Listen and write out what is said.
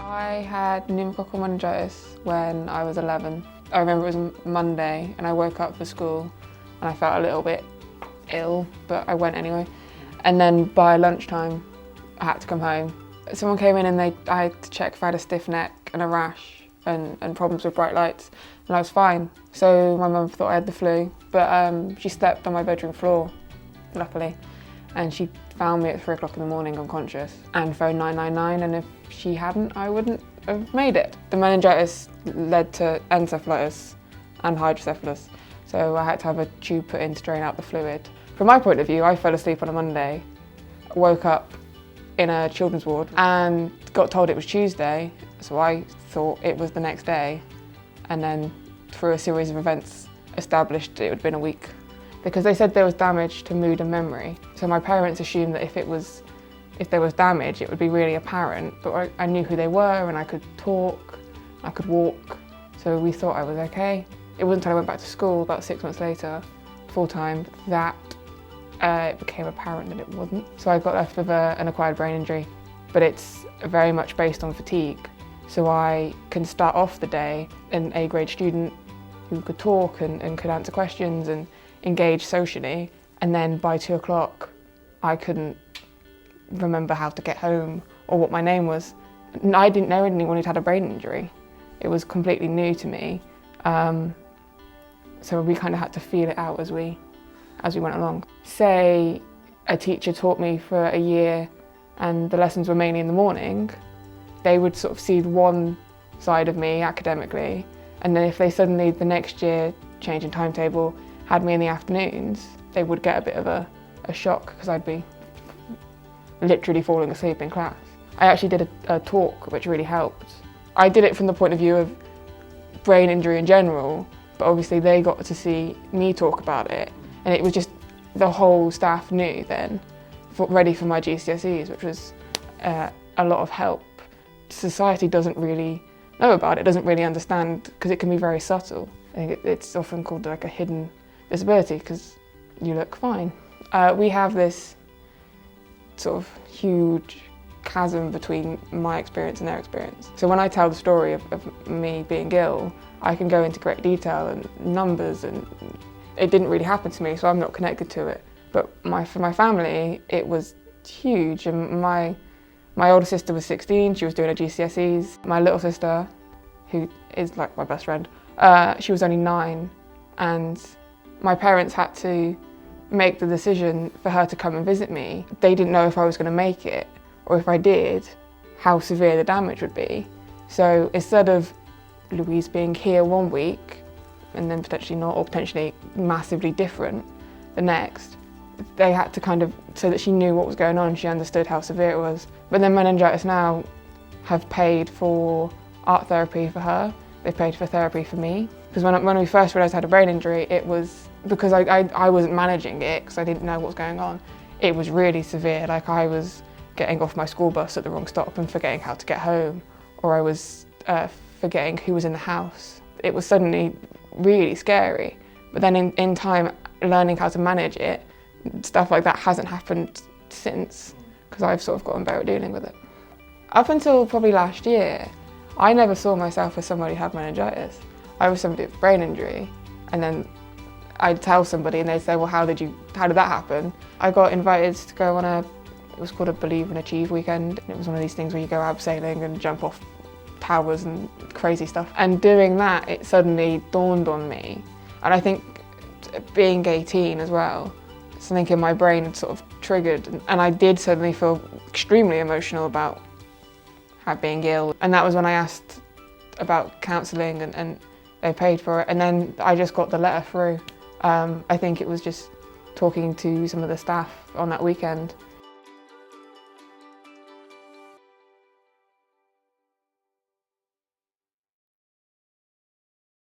I had pneumococcal meningitis when I was 11. I remember it was Monday and I woke up for school and I felt a little bit ill, but I went anyway. And then by lunchtime, I had to come home. Someone came in and I had to check if I had a stiff neck and a rash and problems with bright lights, and I was fine. So my mum thought I had the flu, but she slept on my bedroom floor, luckily, and she found me at 3 o'clock in the morning unconscious and phoned 999, and if she hadn't, I wouldn't have made it. The meningitis led to encephalitis and hydrocephalus, so I had to have a tube put in to drain out the fluid. From my point of view, I fell asleep on a Monday, woke up in a children's ward and got told it was Tuesday, so I thought it was the next day, and then through a series of events established it had been a week. Because they said there was damage to mood and memory, so my parents assumed that if there was damage it would be really apparent, but I knew who they were and I could talk, I could walk, so we thought I was okay. It wasn't until I went back to school about 6 months later, full-time, that it became apparent that it wasn't. So I got left with an acquired brain injury, but it's very much based on fatigue. So I can start off the day an A-grade student who could talk and could answer questions and engage socially, and then by 2 o'clock I couldn't remember how to get home or what my name was. I didn't know anyone who'd had a brain injury. It was completely new to me, so we kind of had to feel it out as we went along. Say a teacher taught me for a year and the lessons were mainly in the morning, they would sort of see one side of me academically, and then if they suddenly the next year changed in timetable, had me in the afternoons, they would get a bit of a shock because I'd be literally falling asleep in class. I actually did a talk which really helped. I did it from the point of view of brain injury in general, but obviously they got to see me talk about it, and it was just the whole staff knew then, ready for my GCSEs, which was a lot of help. Society doesn't really know about it, doesn't really understand, because it can be very subtle. I think it's often called like a hidden disability because you look fine. We have this sort of huge chasm between my experience and their experience. So when I tell the story of me being ill, I can go into great detail and numbers, and it didn't really happen to me, so I'm not connected to it. But for my family, it was huge. And my older sister was 16, she was doing her GCSEs. My little sister, who is like my best friend, she was only 9, and my parents had to make the decision for her to come and visit me. They didn't know if I was going to make it, or if I did, how severe the damage would be. So instead of Louise being here one week and then potentially not, or potentially massively different the next, they had to kind of, so that she knew what was going on, she understood how severe it was. But then Meningitis Now have paid for art therapy for her, they've paid for therapy for me. Because when we first realised I had a brain injury, it was because I wasn't managing it, because I didn't know what was going on. It was really severe, like I was getting off my school bus at the wrong stop and forgetting how to get home, or I was forgetting who was in the house. It was suddenly really scary. But then in time, learning how to manage it, stuff like that hasn't happened since, because I've sort of gotten better at dealing with it. Up until probably last year, I never saw myself as somebody who had meningitis. I was somebody with a brain injury, and then I'd tell somebody and they'd say, well, how did that happen? I got invited to go on it was called a Believe and Achieve weekend. It was one of these things where you go abseiling and jump off towers and crazy stuff. And doing that, it suddenly dawned on me. And I think being 18 as well, something in my brain had sort of triggered, and I did suddenly feel extremely emotional about being ill. And that was when I asked about counselling, and they paid for it. And then I just got the letter through. I think it was just talking to some of the staff on that weekend,